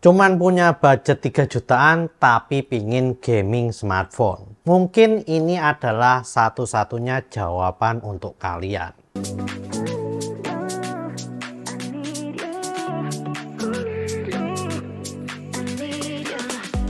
Cuman punya budget 3 jutaan tapi pingin gaming smartphone. Mungkin ini adalah satu-satunya jawaban untuk kalian.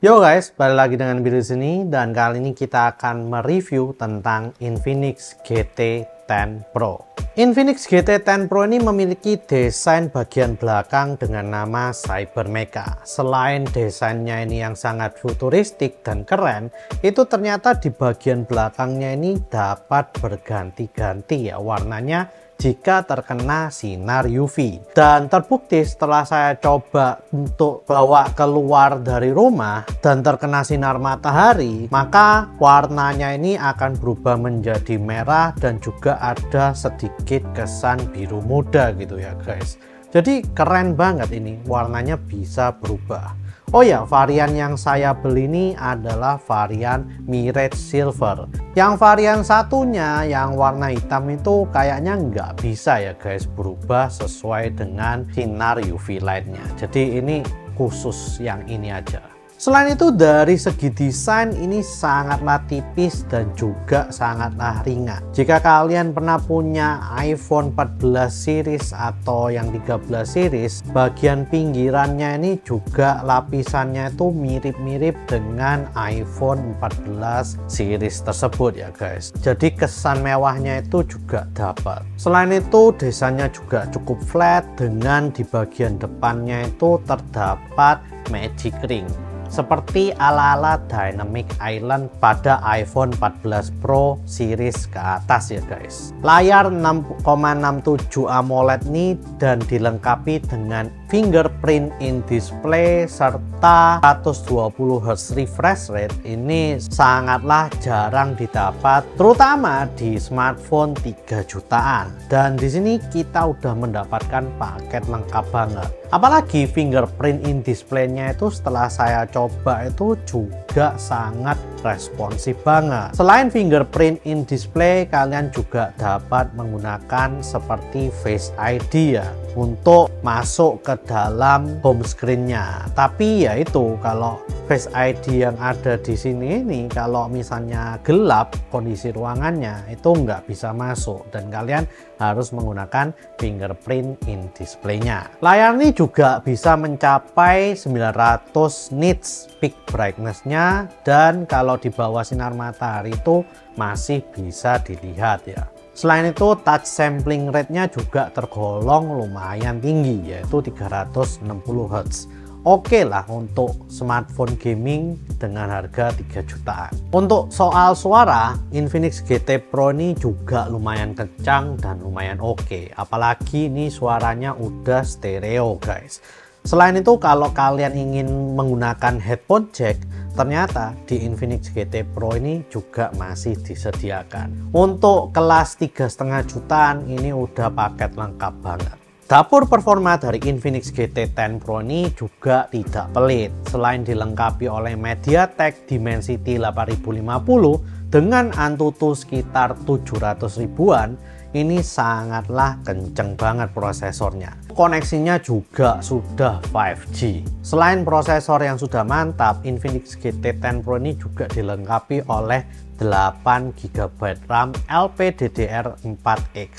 Yo guys, balik lagi dengan video sini, dan kali ini kita akan mereview tentang Infinix GT 10 Pro. Infinix GT 10 Pro ini memiliki desain bagian belakang dengan nama Cybermecha. Selain desainnya ini yang sangat futuristik dan keren, itu ternyata di bagian belakangnya ini dapat berganti-ganti ya warnanya jika terkena sinar UV. Dan terbukti setelah saya coba untuk bawa keluar dari rumah dan terkena sinar matahari, maka warnanya ini akan berubah menjadi merah dan juga ada sedikit kesan biru muda gitu ya guys. Jadi keren banget ini, warnanya bisa berubah. Oh ya, varian yang saya beli ini adalah varian Mirage Silver. Yang varian satunya yang warna hitam itu kayaknya nggak bisa ya guys berubah sesuai dengan sinar UV lightnya. Jadi ini khusus yang ini aja. Selain itu dari segi desain ini sangatlah tipis dan juga sangatlah ringan. Jika kalian pernah punya iPhone 14 series atau yang 13 series, bagian pinggirannya ini juga lapisannya itu mirip-mirip dengan iPhone 14 series tersebut ya guys. Jadi kesan mewahnya itu juga dapat. Selain itu desainnya juga cukup flat dengan di bagian depannya itu terdapat magic ring seperti ala-ala Dynamic Island pada iPhone 14 Pro series ke atas ya guys. Layar 6,67 AMOLED ini dan dilengkapi dengan fingerprint in display serta 120 Hz refresh rate. Ini sangatlah jarang didapat terutama di smartphone 3 jutaan. Dan di sini kita udah mendapatkan paket lengkap banget. Apalagi fingerprint in display-nya itu setelah saya coba itu juga sangat responsif banget. Selain fingerprint in display, kalian juga dapat menggunakan seperti Face ID ya untuk masuk ke dalam home screen-nya. Tapi ya itu, kalau Face ID yang ada di sini ini kalau misalnya gelap kondisi ruangannya itu nggak bisa masuk dan kalian harus menggunakan fingerprint in display-nya. Layar ini juga bisa mencapai 900 nits peak brightness-nya dan kalau di bawah sinar matahari itu masih bisa dilihat ya. Selain itu touch sampling rate-nya juga tergolong lumayan tinggi yaitu 360 Hz. Oke lah untuk smartphone gaming dengan harga 3 jutaan. Untuk soal suara, Infinix GT Pro ini juga lumayan kencang dan lumayan oke. Apalagi ini suaranya udah stereo guys. Selain itu kalau kalian ingin menggunakan headphone jack, ternyata di Infinix GT Pro ini juga masih disediakan. Untuk kelas 3,5 jutaan ini udah paket lengkap banget. Dapur performa dari Infinix GT 10 Pro ini juga tidak pelit. Selain dilengkapi oleh MediaTek Dimensity 8050 dengan Antutu sekitar 700 ribuan, ini sangatlah kenceng banget prosesornya. Koneksinya juga sudah 5G. Selain prosesor yang sudah mantap, Infinix GT 10 Pro ini juga dilengkapi oleh 8 GB RAM LPDDR4X.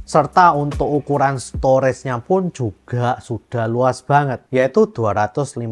Serta untuk ukuran storage-nya pun juga sudah luas banget, yaitu 256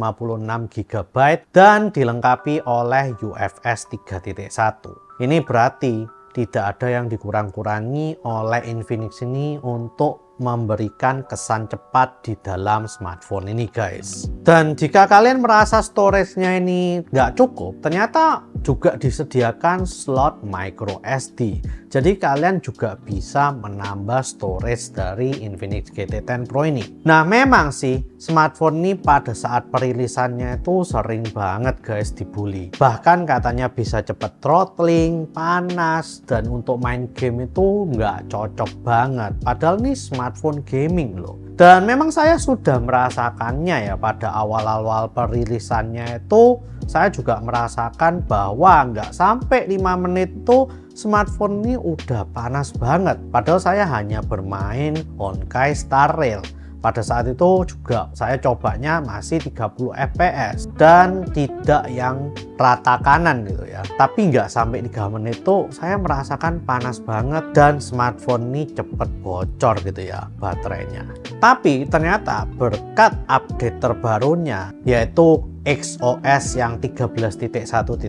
GB dan dilengkapi oleh UFS 3.1. Ini berarti tidak ada yang dikurang-kurangi oleh Infinix ini untuk memberikan kesan cepat di dalam smartphone ini guys. Dan jika kalian merasa storage-nya ini nggak cukup, ternyata juga disediakan slot micro SD. Jadi kalian juga bisa menambah storage dari Infinix GT 10 Pro ini. Nah memang sih smartphone ini pada saat perilisannya itu sering banget guys dibully. Bahkan katanya bisa cepet throttling, panas, dan untuk main game itu nggak cocok banget. Padahal ini smartphone gaming loh. Dan memang saya sudah merasakannya ya pada awal-awal perilisannya itu. Saya juga merasakan bahwa nggak sampai 5 menit tuh smartphone ini udah panas banget. Padahal saya hanya bermain Honkai Star Rail. Pada saat itu juga saya cobanya masih 30 fps dan tidak yang rata kanan gitu ya, tapi nggak sampai 3 menit itu saya merasakan panas banget dan smartphone ini cepet bocor gitu ya baterainya. Tapi ternyata berkat update terbarunya yaitu XOS yang 13.1.0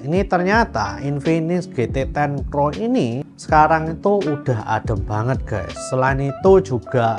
ini ternyata Infinix GT 10 Pro ini sekarang itu udah adem banget guys. Selain itu juga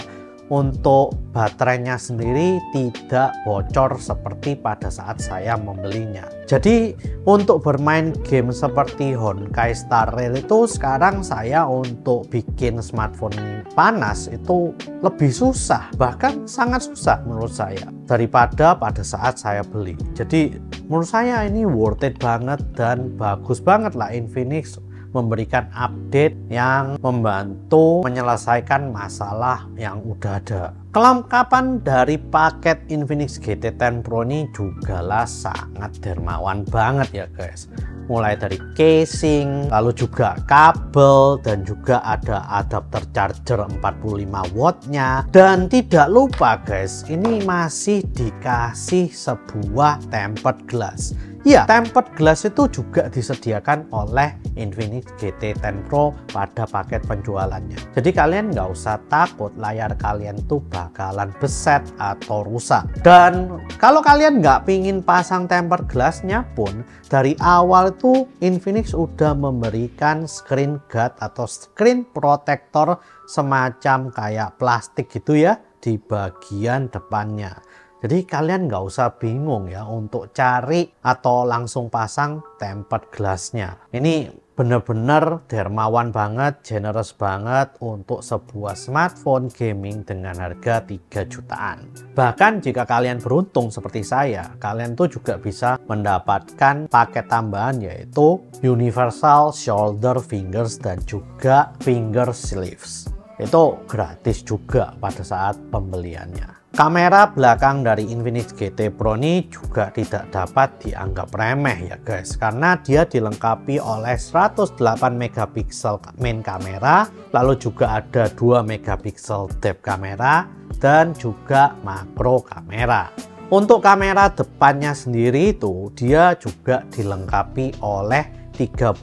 untuk baterainya sendiri tidak bocor seperti pada saat saya membelinya. Jadi untuk bermain game seperti Honkai Star Rail itu sekarang saya untuk bikin smartphone ini panas itu lebih susah, bahkan sangat susah menurut saya daripada pada saat saya beli. Jadi menurut saya ini worth it banget dan bagus banget lah Infinix memberikan update yang membantu menyelesaikan masalah yang udah ada. Kelengkapan dari paket Infinix GT 10 Pro ini juga lah sangat dermawan banget ya guys. Mulai dari casing, lalu juga kabel, dan juga ada adapter charger 45 wattnya. Dan tidak lupa guys, ini masih dikasih sebuah tempered glass. Ya, tempered glass itu juga disediakan oleh Infinix GT 10 Pro pada paket penjualannya. Jadi kalian nggak usah takut layar kalian tuh bakalan beset atau rusak. Dan kalau kalian nggak pingin pasang tempered glassnya pun, dari awal itu Infinix udah memberikan screen guard atau screen protector semacam kayak plastik gitu ya di bagian depannya. Jadi kalian nggak usah bingung ya untuk cari atau langsung pasang tempered glassnya. Ini bener-bener dermawan banget, generous banget untuk sebuah smartphone gaming dengan harga 3 jutaan. Bahkan jika kalian beruntung seperti saya, kalian tuh juga bisa mendapatkan paket tambahan yaitu universal shoulder fingers dan juga finger sleeves. Itu gratis juga pada saat pembeliannya. Kamera belakang dari Infinix GT Pro ini juga tidak dapat dianggap remeh ya guys, karena dia dilengkapi oleh 108 megapiksel main kamera, lalu juga ada 2 megapiksel depth kamera dan juga makro kamera. Untuk kamera depannya sendiri itu dia juga dilengkapi oleh 32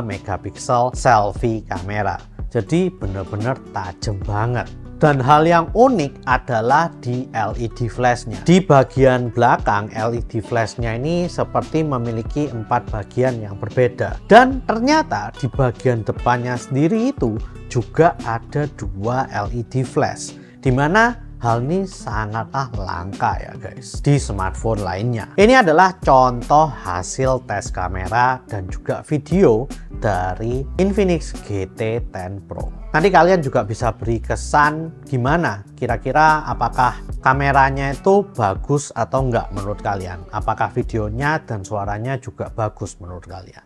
megapiksel selfie kamera. Jadi benar-benar tajam banget. Dan hal yang unik adalah di LED flashnya. Di bagian belakang LED flashnya ini seperti memiliki 4 bagian yang berbeda. Dan ternyata di bagian depannya sendiri itu juga ada 2 LED flash. Dimana hal ini sangatlah langka ya guys di smartphone lainnya. Ini adalah contoh hasil tes kamera dan juga video dari Infinix GT 10 Pro. Nanti kalian juga bisa beri kesan gimana kira-kira apakah kameranya itu bagus atau enggak menurut kalian. Apakah videonya dan suaranya juga bagus menurut kalian.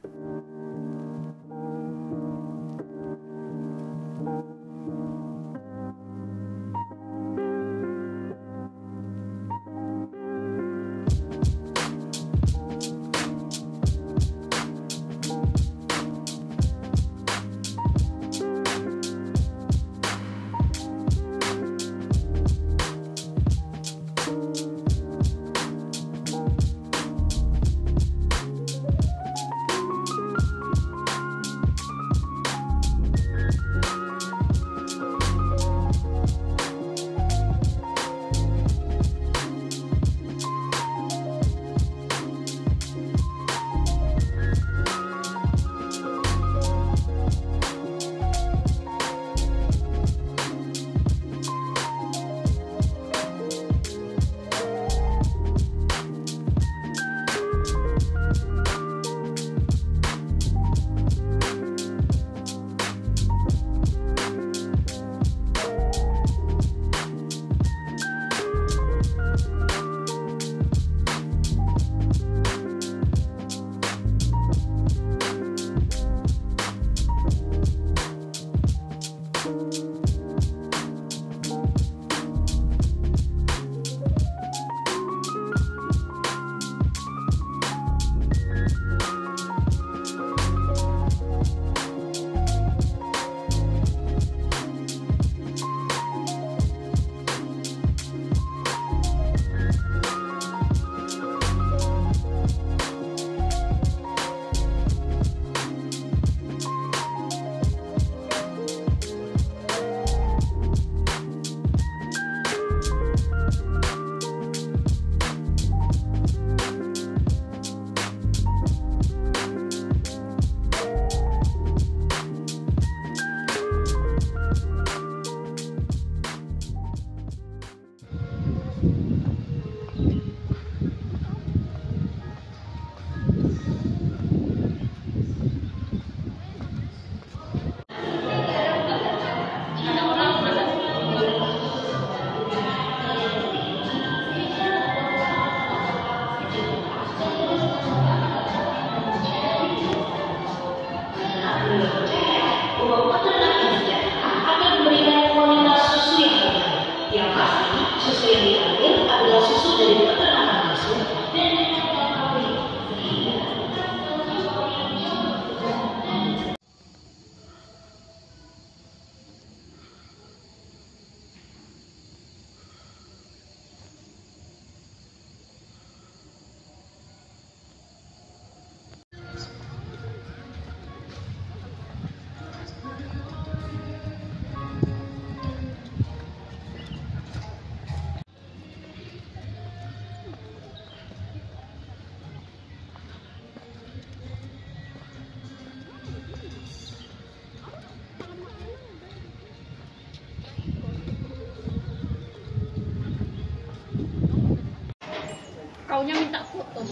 taunya minta foto.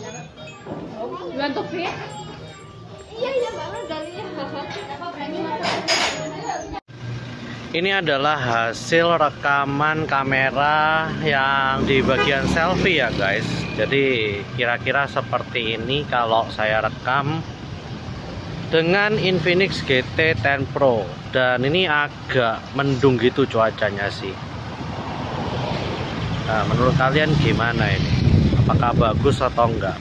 Bantu fit. Iya banget dalinya. Kenapa berani masuk? Ini adalah hasil rekaman kamera yang di bagian selfie ya guys. Jadi kira-kira seperti ini kalau saya rekam dengan Infinix GT 10 Pro. Dan ini agak mendung gitu cuacanya sih. Nah, menurut kalian gimana ini? Apakah bagus atau enggak?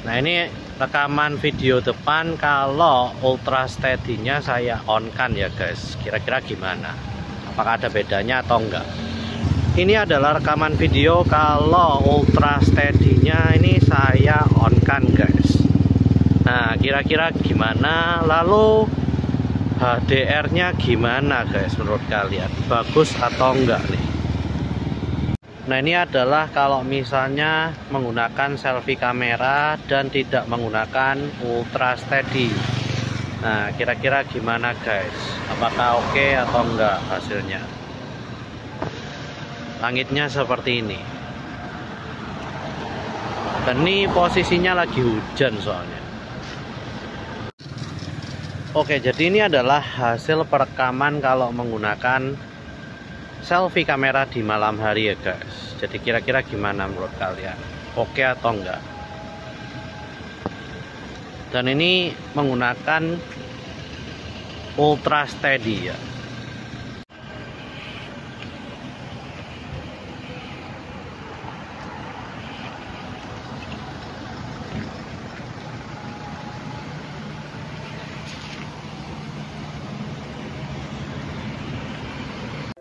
Nah, ini rekaman video depan kalau ultra steady-nya saya on kan ya guys. Kira-kira gimana? Apakah ada bedanya atau enggak? Ini adalah rekaman video kalau ultra steady-nya ini saya on kan guys. Nah, kira-kira gimana? Lalu HDR-nya gimana guys menurut kalian? Bagus atau enggak nih? Nah, ini adalah kalau misalnya menggunakan selfie kamera dan tidak menggunakan ultra steady. Nah, kira-kira gimana guys? Apakah oke atau enggak hasilnya? Langitnya seperti ini. Dan ini posisinya lagi hujan soalnya. Oke, jadi ini adalah hasil perekaman kalau menggunakan selfie kamera di malam hari ya guys. Jadi kira-kira gimana menurut kalian? Oke atau enggak? Dan ini menggunakan ultra steady ya.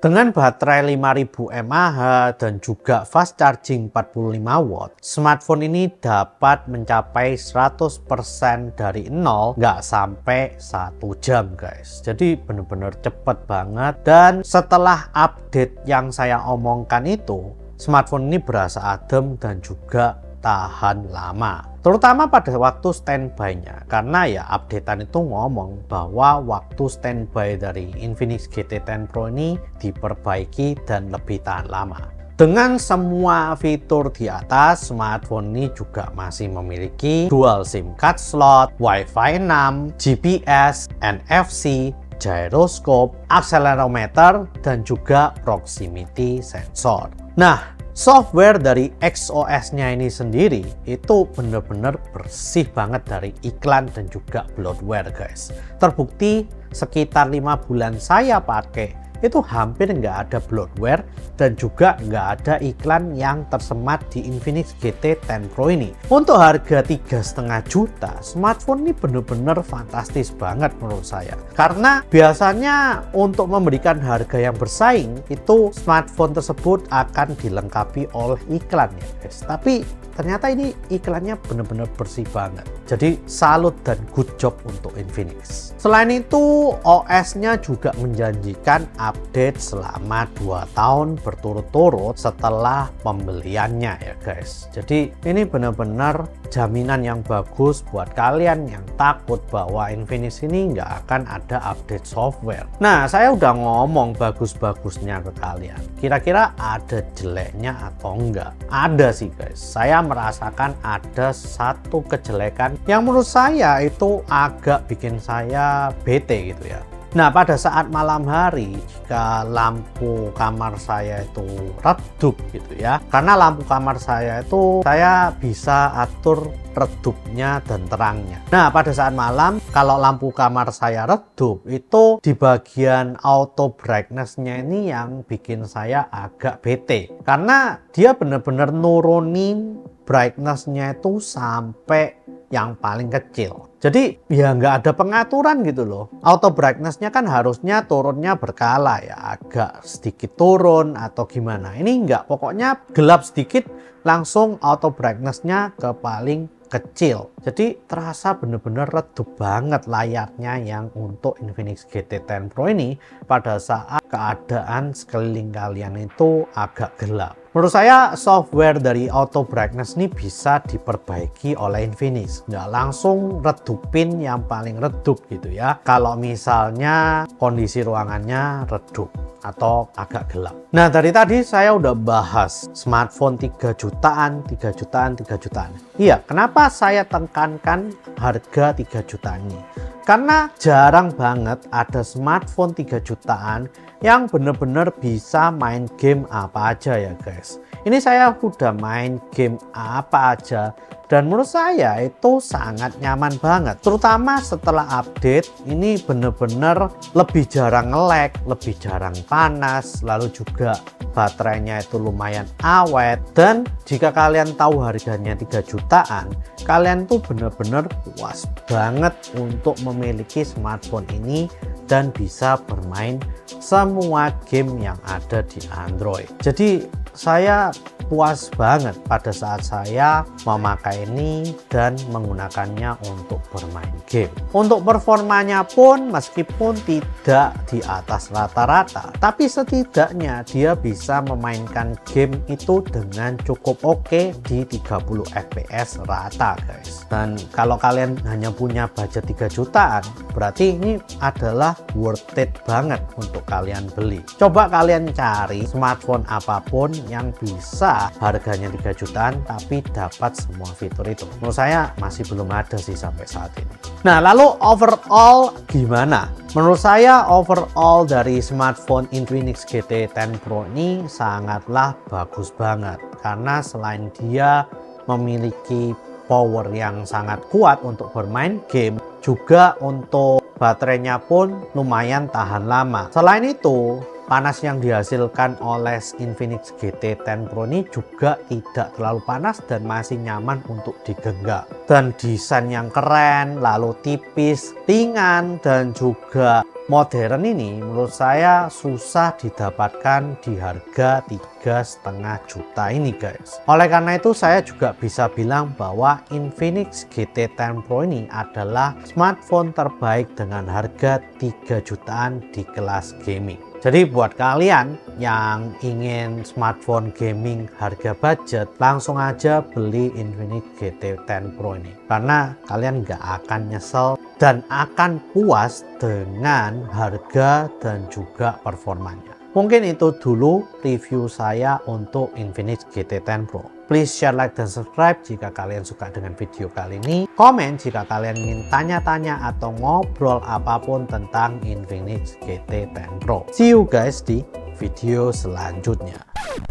Dengan baterai 5000 mAh dan juga fast charging 45 watt, smartphone ini dapat mencapai 100% dari 0 nggak sampai 1 jam guys. Jadi bener-bener cepet banget. Dan setelah update yang saya omongkan itu, smartphone ini berasa adem dan juga tahan lama, terutama pada waktu standby-nya, karena ya updatean itu ngomong bahwa waktu standby dari Infinix GT 10 Pro ini diperbaiki dan lebih tahan lama. Dengan semua fitur di atas, smartphone ini juga masih memiliki dual SIM card slot, Wi-Fi 6, GPS, NFC, gyroscope, accelerometer, dan juga proximity sensor. Nah, software dari XOS-nya ini sendiri itu bener-bener bersih banget dari iklan dan juga bloatware guys. Terbukti sekitar 5 bulan saya pakai itu hampir nggak ada bloatware dan juga nggak ada iklan yang tersemat di Infinix GT 10 Pro ini. Untuk harga 3,5 juta, smartphone ini bener-bener fantastis banget menurut saya. Karena biasanya untuk memberikan harga yang bersaing itu smartphone tersebut akan dilengkapi oleh iklan ya guys. Tapi ternyata ini iklannya bener-bener bersih banget. Jadi salut dan good job untuk Infinix. Selain itu, OS-nya juga menjanjikan update selama 2 tahun berturut-turut setelah pembeliannya ya guys. Jadi ini benar-benar jaminan yang bagus buat kalian yang takut bahwa Infinix ini nggak akan ada update software. Nah, saya udah ngomong bagus-bagusnya ke kalian. Kira-kira ada jeleknya atau enggak? Ada sih guys. Saya merasakan ada satu kejelekan yang menurut saya itu agak bikin saya bete gitu ya. Nah, pada saat malam hari jika lampu kamar saya itu redup gitu ya, karena lampu kamar saya itu saya bisa atur redupnya dan terangnya. Nah, pada saat malam kalau lampu kamar saya redup itu di bagian auto brightness-nya ini yang bikin saya agak bete, karena dia benar-benar nurunin brightness-nya itu sampai yang paling kecil. Jadi ya nggak ada pengaturan gitu loh. Auto brightness-nya kan harusnya turunnya berkala ya, agak sedikit turun atau gimana. Ini nggak, pokoknya gelap sedikit langsung auto brightness-nya ke paling kecil. Jadi terasa bener-bener redup banget layarnya yang untuk Infinix GT 10 Pro ini pada saat keadaan sekeliling kalian itu agak gelap. Menurut saya software dari auto brightness ini bisa diperbaiki oleh Infinix, nggak langsung redupin yang paling redup gitu ya, kalau misalnya kondisi ruangannya redup. atau agak gelap. Nah, dari tadi saya udah bahas smartphone 3 jutaan, 3 jutaan, 3 jutaan. Iya, kenapa saya tekankan harga 3 jutaan ini? Karena jarang banget ada smartphone 3 jutaan yang bener-bener bisa main game apa aja ya guys. Ini saya udah main game apa aja dan menurut saya itu sangat nyaman banget. Terutama setelah update ini bener-bener lebih jarang nge-lag, lebih jarang panas, lalu juga baterainya itu lumayan awet. Dan jika kalian tahu harganya 3 jutaan, kalian tuh bener-bener puas banget untuk memiliki smartphone ini dan bisa bermain semua game yang ada di Android. Jadi saya puas banget pada saat saya memakai ini dan menggunakannya untuk bermain game. Untuk performanya pun meskipun tidak di atas rata-rata, tapi setidaknya dia bisa memainkan game itu dengan cukup oke di 30 fps rata guys. Dan kalau kalian hanya punya budget 3 jutaan, berarti ini adalah worth it banget untuk kalian beli. Coba kalian cari smartphone apapun yang bisa harganya 3 jutaan tapi dapat semua fitur itu. Menurut saya masih belum ada sih sampai saat ini. Nah, lalu overall gimana? Menurut saya overall dari smartphone Infinix GT 10 Pro ini sangatlah bagus banget. Karena selain dia memiliki power yang sangat kuat untuk bermain game, juga untuk baterainya pun lumayan tahan lama. Selain itu, panas yang dihasilkan oleh Infinix GT 10 Pro ini juga tidak terlalu panas dan masih nyaman untuk digenggam. Dan desain yang keren, lalu tipis, ringan, dan juga modern ini menurut saya susah didapatkan di harga 3,5 juta ini guys. Oleh karena itu saya juga bisa bilang bahwa Infinix GT 10 Pro ini adalah smartphone terbaik dengan harga 3 jutaan di kelas gaming. Jadi buat kalian yang ingin smartphone gaming harga budget, langsung aja beli Infinix GT 10 Pro ini. Karena kalian nggak akan nyesel dan akan puas dengan harga dan juga performanya. Mungkin itu dulu review saya untuk Infinix GT 10 Pro. Please share, like, dan subscribe jika kalian suka dengan video kali ini. Komen jika kalian ingin tanya-tanya atau ngobrol apapun tentang Infinix GT 10 Pro. See you guys di video selanjutnya.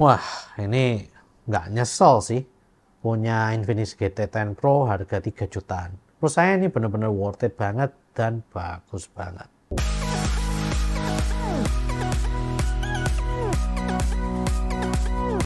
Wah, ini nggak nyesel sih punya Infinix GT 10 Pro harga 3 jutaan. Menurut saya ini benar-benar worth it banget dan bagus banget.